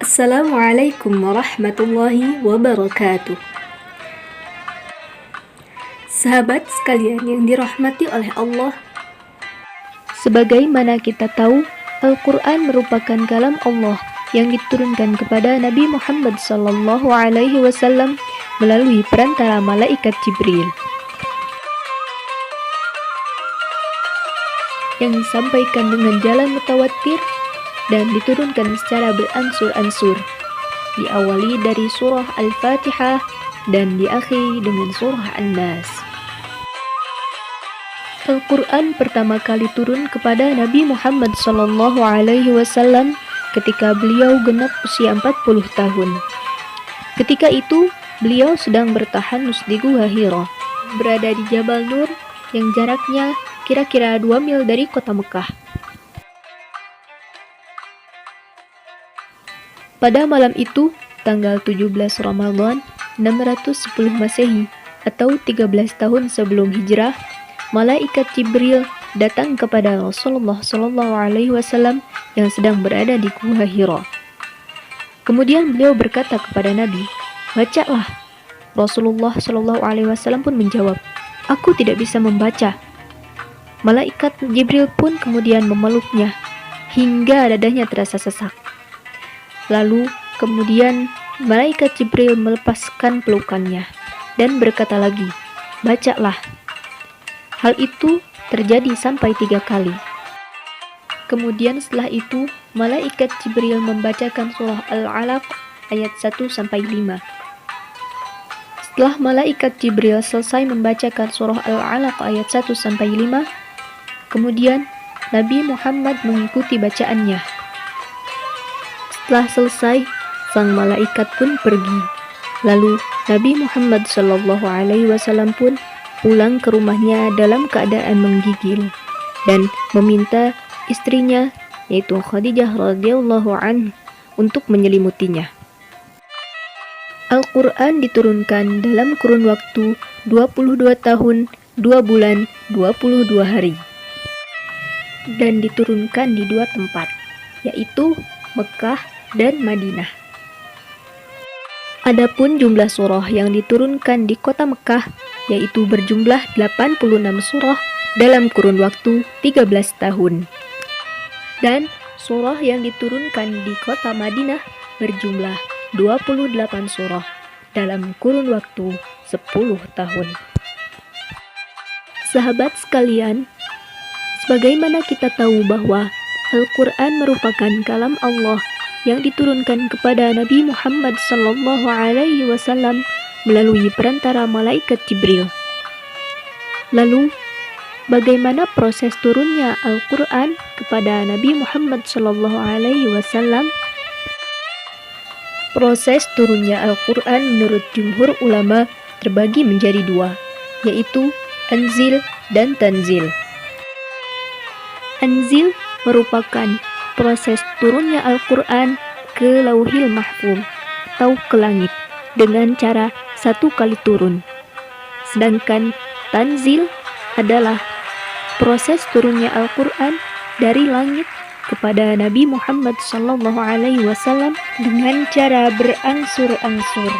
Assalamualaikum warahmatullahi wabarakatuh. Sahabat sekalian yang dirahmati oleh Allah, sebagaimana kita tahu, Al-Quran merupakan kalam Allah yang diturunkan kepada Nabi Muhammad SAW melalui perantara malaikat Jibril, yang disampaikan dengan jalan mutawatir dan diturunkan secara beransur-ansur, diawali dari surah Al-Fatihah dan diakhiri dengan surah An-Nas. Al-Quran pertama kali turun kepada Nabi Muhammad SAW ketika beliau genap usia 40 tahun. Ketika itu, beliau sedang bertahanus di Gua Hira, berada di Jabal Nur yang jaraknya kira-kira 2 mil dari kota Mekah. Pada malam itu, tanggal 17 Ramadan 610 Masehi atau 13 tahun sebelum hijrah, malaikat Jibril datang kepada Rasulullah SAW yang sedang berada di Gua Hira. Kemudian beliau berkata kepada Nabi, "Bacalah." Rasulullah SAW pun menjawab, "Aku tidak bisa membaca." Malaikat Jibril pun kemudian memeluknya hingga dadanya terasa sesak. Lalu kemudian malaikat Jibril melepaskan pelukannya dan berkata lagi, "Bacalah." Hal itu terjadi sampai 3 kali. Kemudian setelah itu, malaikat Jibril membacakan surah Al-Alaq ayat 1-5. Setelah malaikat Jibril selesai membacakan surah Al-Alaq ayat 1-5, kemudian Nabi Muhammad mengikuti bacaannya. Setelah selesai, sang malaikat pun pergi. Lalu Nabi Muhammad SAW pun pulang ke rumahnya dalam keadaan menggigil dan meminta istrinya, yaitu Khadijah radhiyallahu anha, untuk menyelimutinya. Al-Quran diturunkan dalam kurun waktu 22 tahun, 2 bulan, 22 hari, dan diturunkan di 2 tempat, yaitu Mekah dan Madinah. Adapun jumlah surah yang diturunkan di kota Mekah yaitu berjumlah 86 surah dalam kurun waktu 13 tahun. Dan surah yang diturunkan di kota Madinah berjumlah 28 surah dalam kurun waktu 10 tahun. Sahabat sekalian, sebagaimana kita tahu bahwa Al-Quran merupakan kalam Allah yang diturunkan kepada Nabi Muhammad SAW melalui perantara malaikat Jibril. Lalu, bagaimana proses turunnya Al-Quran kepada Nabi Muhammad SAW? Proses turunnya Al-Quran menurut jumhur ulama terbagi menjadi 2, yaitu Anzil dan Tanzil. Anzil merupakan proses turunnya Al-Quran ke Lauhil Mahfuz atau ke langit dengan cara 1 kali turun. Sedangkan Tanzil adalah proses turunnya Al-Quran dari langit kepada Nabi Muhammad SAW dengan cara berangsur-angsur.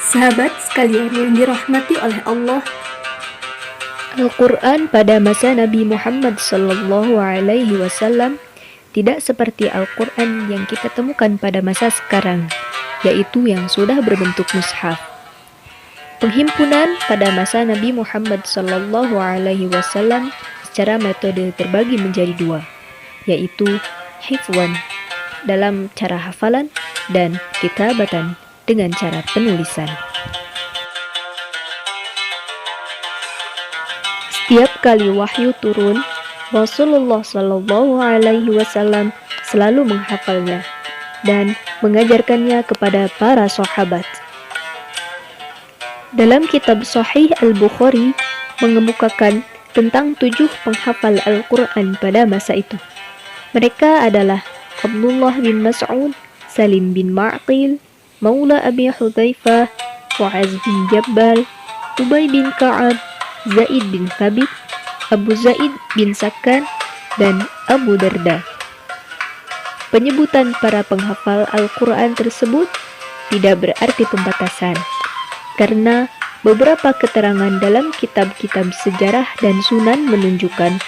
Sahabat sekalian yang dirahmati oleh Allah, Al-Quran pada masa Nabi Muhammad SAW tidak seperti Al-Quran yang kita temukan pada masa sekarang, yaitu yang sudah berbentuk mushaf. Penghimpunan pada masa Nabi Muhammad SAW secara metode terbagi menjadi 2, yaitu hifwan dalam cara hafalan dan kitabatan dengan cara penulisan. Setiap kali wahyu turun, Rasulullah SAW selalu menghafalnya dan mengajarkannya kepada para sahabat. Dalam kitab Sahih Al-Bukhari mengemukakan tentang 7 penghafal Al-Quran pada masa itu. Mereka adalah Abdullah bin Mas'ud, Salim bin Ma'qil, Maula Abi Hudzaifah, Mu'az bin Jabal, Ubay bin Ka'ab, Zaid bin Thabit, Abu Zaid bin Sakan, dan Abu Darda. Penyebutan para penghafal Al-Quran tersebut tidak berarti pembatasan, karena beberapa keterangan dalam kitab-kitab sejarah dan sunan menunjukkan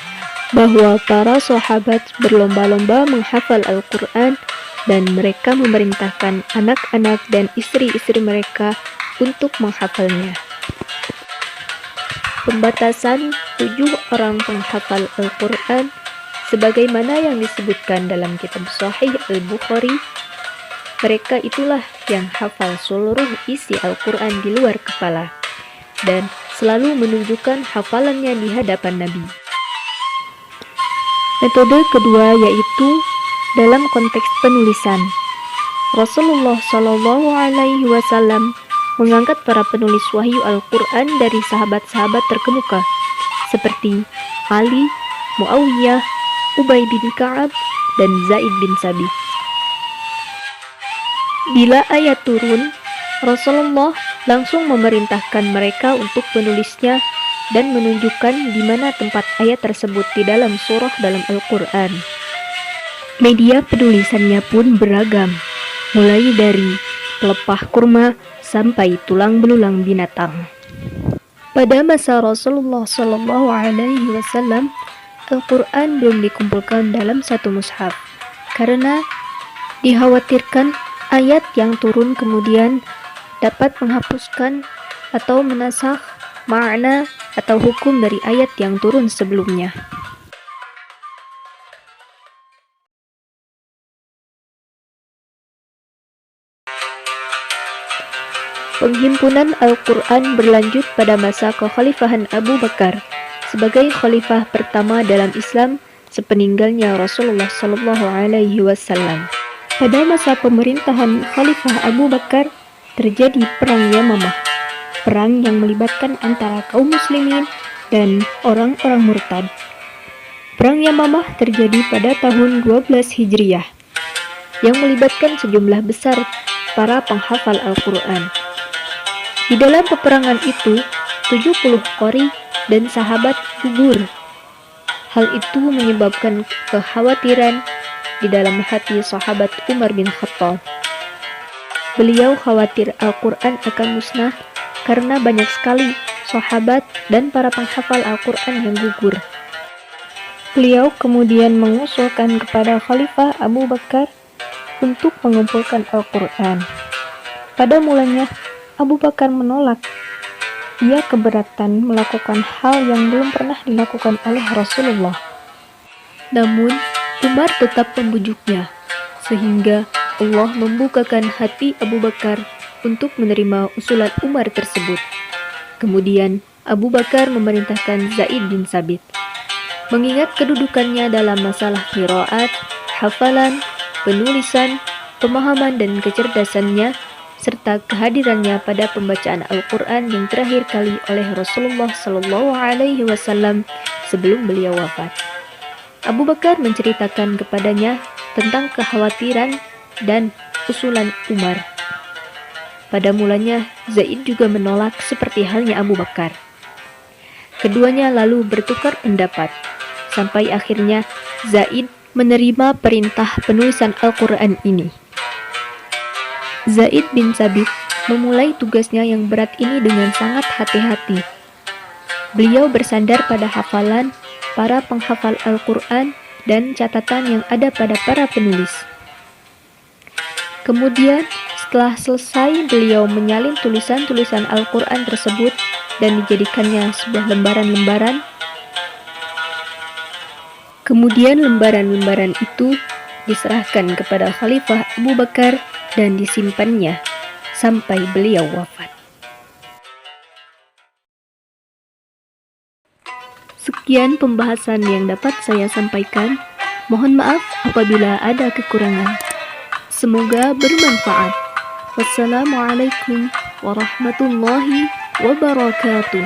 bahwa para sahabat berlomba-lomba menghafal Al-Quran dan mereka memerintahkan anak-anak dan istri-istri mereka untuk menghafalnya. Pembatasan 7 orang penghafal Al-Quran sebagaimana yang disebutkan dalam kitab Sahih Al-Bukhari, mereka itulah yang hafal seluruh isi Al-Quran di luar kepala dan selalu menunjukkan hafalannya di hadapan Nabi. Metode kedua yaitu dalam konteks penulisan. Rasulullah Shallallahu Alaihi Wasallam mengangkat para penulis wahyu Al-Quran dari sahabat-sahabat terkemuka seperti Ali, Muawiyah, Ubay bin Ka'ab, dan Zaid bin Sabit. Bila ayat turun, Rasulullah langsung memerintahkan mereka untuk menulisnya dan menunjukkan di mana tempat ayat tersebut di dalam surah dalam Al-Quran. Media penulisannya pun beragam, mulai dari pelepah kurma sampai tulang belulang binatang. Pada masa Rasulullah Shallallahu Alaihi Wasallam, Al-Quran belum dikumpulkan dalam satu mushaf karena dikhawatirkan ayat yang turun kemudian dapat menghapuskan atau menasakh makna atau hukum dari ayat yang turun sebelumnya. Penghimpunan Al-Quran berlanjut pada masa kekhalifahan Abu Bakar sebagai khalifah pertama dalam Islam sepeninggalnya Rasulullah Shallallahu Alaihi Wasallam. Pada masa pemerintahan Khalifah Abu Bakar terjadi Perang Yamamah, perang yang melibatkan antara kaum muslimin dan orang-orang murtad. Perang Yamamah terjadi pada tahun 12 Hijriah yang melibatkan sejumlah besar para penghafal Al-Quran. Di dalam peperangan itu, 70 qori dan sahabat gugur. Hal itu menyebabkan kekhawatiran di dalam hati sahabat Umar bin Khattab. Beliau khawatir Al-Quran akan musnah karena banyak sekali sahabat dan para penghafal Al-Quran yang gugur. Beliau kemudian mengusulkan kepada Khalifah Abu Bakar untuk mengumpulkan Al-Quran. Pada mulanya, Abu Bakar menolak. Ia keberatan melakukan hal yang belum pernah dilakukan oleh Rasulullah. Namun, Umar tetap membujuknya, sehingga Allah membukakan hati Abu Bakar untuk menerima usulan Umar tersebut. Kemudian, Abu Bakar memerintahkan Zaid bin Sabit. Mengingat kedudukannya dalam masalah qiraat, hafalan, penulisan, pemahaman dan kecerdasannya, serta kehadirannya pada pembacaan Al-Quran yang terakhir kali oleh Rasulullah Shallallahu Alaihi Wasallam sebelum beliau wafat. Abu Bakar menceritakan kepadanya tentang kekhawatiran dan usulan Umar. Pada mulanya, Zaid juga menolak seperti halnya Abu Bakar. Keduanya lalu bertukar pendapat, sampai akhirnya Zaid menerima perintah penulisan Al-Quran ini. Zaid bin Sabit memulai tugasnya yang berat ini dengan sangat hati-hati. Beliau bersandar pada hafalan para penghafal Al-Quran dan catatan yang ada pada para penulis. Kemudian, setelah selesai, beliau menyalin tulisan-tulisan Al-Quran tersebut dan dijadikannya sebuah lembaran-lembaran. Kemudian lembaran-lembaran itu diserahkan kepada Khalifah Abu Bakar dan disimpannya sampai beliau wafat. Sekian pembahasan yang dapat saya sampaikan. Mohon maaf apabila ada kekurangan. Semoga bermanfaat. Wassalamualaikum warahmatullahi wabarakatuh.